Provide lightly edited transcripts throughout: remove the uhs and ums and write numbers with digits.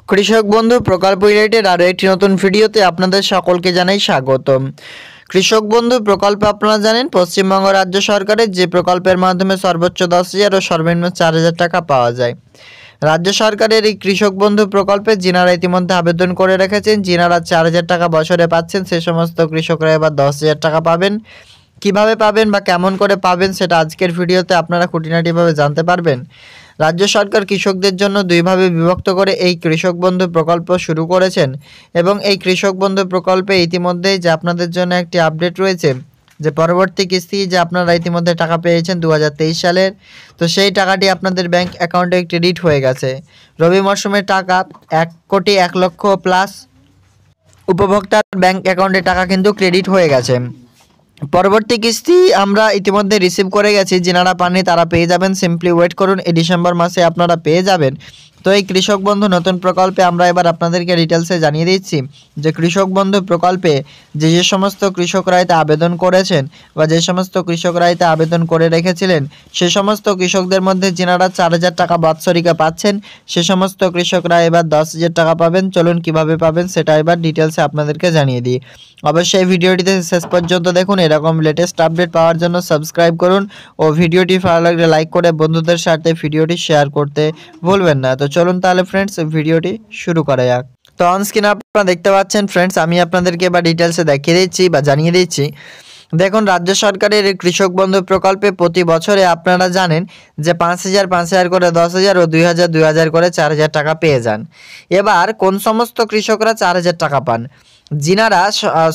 কৃষক বন্ধু প্রকল্প রিলেটেড আরও একটি নতুন ভিডিওতে আপনাদের সকলকে জানাই স্বাগতম। কৃষক বন্ধু প্রকল্প আপনারা জানেন পশ্চিমবঙ্গ রাজ্য সরকারের যে প্রকল্পের মাধ্যমে সর্বোচ্চ 10,000 ও সর্বনিম্ন 4,000 টাকা পাওয়া যায়। রাজ্য সরকারের এই কৃষক বন্ধু প্রকল্পে যিনারা ইতিমধ্যে আবেদন করে রেখেছেন, যিনারা 4,000 টাকা বছরে পাচ্ছেন, সে সমস্ত কৃষকরা এবার 10,000 টাকা পাবেন। কিভাবে পাবেন বা কেমন করে পাবেন সেটা আজকের ভিডিওতে আপনারা খুঁটিনাটিভাবে জানতে পারবেন। রাজ্য সরকার কৃষকদের জন্য দুইভাবে বিভক্ত করে এই কৃষক বন্ধু প্রকল্প শুরু করেছেন এবং এই কৃষক বন্ধু প্রকল্পে ইতিমধ্যেই যে আপনাদের জন্য একটি আপডেট রয়েছে যে পরবর্তী কিস্তি যে আপনারা ইতিমধ্যে টাকা পেয়েছেন 2023 সালের, তো সেই টাকাটি আপনাদের ব্যাংক অ্যাকাউন্টে ক্রেডিট হয়ে গেছে। রবি মরশুমের টাকা 1,01,00,000 প্লাস উপভোক্তার ব্যাংক অ্যাকাউন্টে টাকা কিন্তু ক্রেডিট হয়ে গেছে। পরবর্তী কিস্তি আমরা ইতিমধ্যে রিসিভ করে গেছি, যিনারা পাননি তারা পেয়ে যাবেন। সিম্পলি ওয়েট করুন, এই ডিসেম্বর মাসে আপনারা পেয়ে যাবেন। তো এই কৃষক বন্ধু নতুন প্রকল্পে আমরা এবার আপনাদেরকে ডিটেলসে জানিয়ে দিচ্ছি যে কৃষক বন্ধু প্রকল্পে যে সমস্ত কৃষকরা এতে আবেদন করেছেন বা যে সমস্ত কৃষকরা এতে আবেদন করে রেখেছিলেন, সে সমস্ত কৃষকদের মধ্যে যিনারা 4,000 টাকা বাৎসরিকে পাচ্ছেন, সে সমস্ত কৃষকরা এবার 10,000 টাকা পাবেন। চলুন কিভাবে পাবেন সেটা এবার ডিটেলসে আপনাদেরকে জানিয়ে দিই। অবশ্যই ভিডিওটিতে শেষ পর্যন্ত দেখুন। এরকম লেটেস্ট আপডেট পাওয়ার জন্য সাবস্ক্রাইব করুন ও ভিডিওটি ভালো লাগলে লাইক করে বন্ধুদের সাথে ভিডিওটি শেয়ার করতে ভুলবেন না। তো চলুন তাহলে ফ্রেন্ডস ভিডিওটি শুরু করা যাক। তো অন স্ক্রিনে আপনারা দেখতে পাচ্ছেন ফ্রেন্ডস, আমি আপনাদেরকে এবার ডিটেলসে দেখিয়ে দিচ্ছি বা জানিয়ে দিচ্ছি। দেখুন, রাজ্য সরকারের কৃষক বন্ধু প্রকল্পে প্রতি বছরে আপনারা জানেন যে 5,000 5,000 করে 10,000 ও 2,000 2,000 করে 4,000 টাকা পেয়ে যান। এবার কোন সমস্ত কৃষকরা 4,000 টাকা পান? যিনারা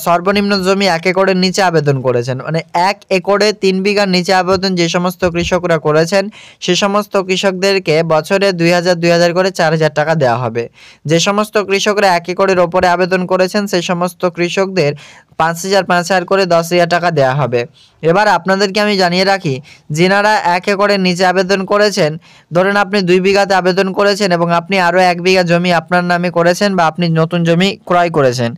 সর্বনিম্ন জমি 1 একরের নিচে আবেদন করেছেন, মানে 1 একরে 3 বিঘার নিচে আবেদন যে সমস্ত কৃষকরা করেছেন, সে সমস্ত কৃষকদেরকে বছরে 2,000 2,000 করে 4,000 টাকা দেওয়া হবে। যে সমস্ত কৃষকরা 1 একরের ওপরে আবেদন করেছেন, সেই সমস্ত কৃষকদের 5,000 5,000 করে 10,000 টাকা দেওয়া হবে। এবার আপনাদেরকে আমি জানিয়ে রাখি, যিনারা 1 একরের নিচে আবেদন করেছেন, ধরেন আপনি 2 বিঘাতে আবেদন করেছেন এবং আপনি আরও 1 বিঘা জমি আপনার নামে করেছেন বা আপনি নতুন জমি ক্রয় করেছেন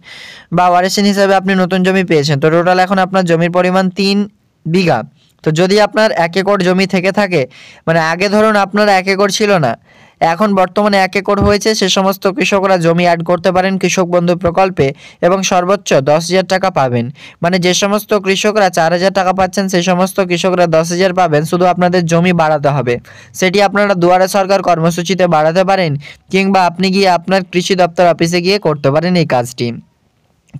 বা ওয়ারিশন হিসাবে আপনি নতুন জমি পেয়েছেন, তো টোটাল এখন আপনার জমির পরিমাণ 3 বিঘা। তো যদি আপনার 1 একর জমি থেকে থাকে, মানে আগে ধরুন আপনার 1 একর ছিল না, এখন বর্তমানে 1 একর হয়েছে, সে সমস্ত কৃষকরা জমি অ্যাড করতে পারেন কৃষক বন্ধু প্রকল্পে এবং সর্বোচ্চ 10,000 টাকা পাবেন। মানে যে সমস্ত কৃষকরা 4,000 টাকা পাচ্ছেন, সেই সমস্ত কৃষকরা 10,000 পাবেন। শুধু আপনাদের জমি বাড়াতে হবে, সেটি আপনারা দুয়ারে সরকার কর্মসূচিতে বাড়াতে পারেন কিংবা আপনি গিয়ে আপনার কৃষি দপ্তর অফিসে গিয়ে করতে পারেন এই কাজটি।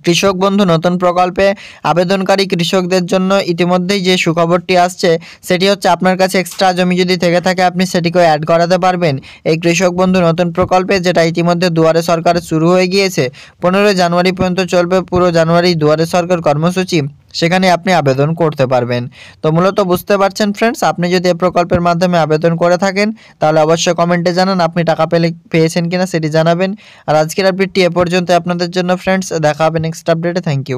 কৃষক বন্ধু নতুন প্রকল্পে আবেদনকারী কৃষকদের জন্য ইতিমধ্যেই যে সুখবরটি আসছে সেটি হচ্ছে আপনার কাছে এক্সট্রা জমি যদি থেকে থাকে আপনি সেটিকেও অ্যাড করাতে পারবেন এই কৃষক বন্ধু নতুন প্রকল্পে, যেটা ইতিমধ্যে দুয়ারে সরকার শুরু হয়ে গিয়েছে। 15 জানুয়ারি পর্যন্ত চলবে পুরো জানুয়ারি দুয়ারে সরকার কর্মসূচি, সেখানে আপনি আবেদন করতে পারবেন। তো মূলত বুঝতে পারছেন ফ্রেন্ডস, আপনি যদি এই প্রকল্পের মাধ্যমে আবেদন করে থাকেন তাহলে অবশ্যই কমেন্টে জানান আপনি টাকা পেয়েছেন কিনা সেটি জানাবেন। আর আজকের আপডেটটি এ পর্যন্ত আপনাদের জন্য ফ্রেন্ডস, দেখা হবে নেক্সট আপডেটে। Thank you.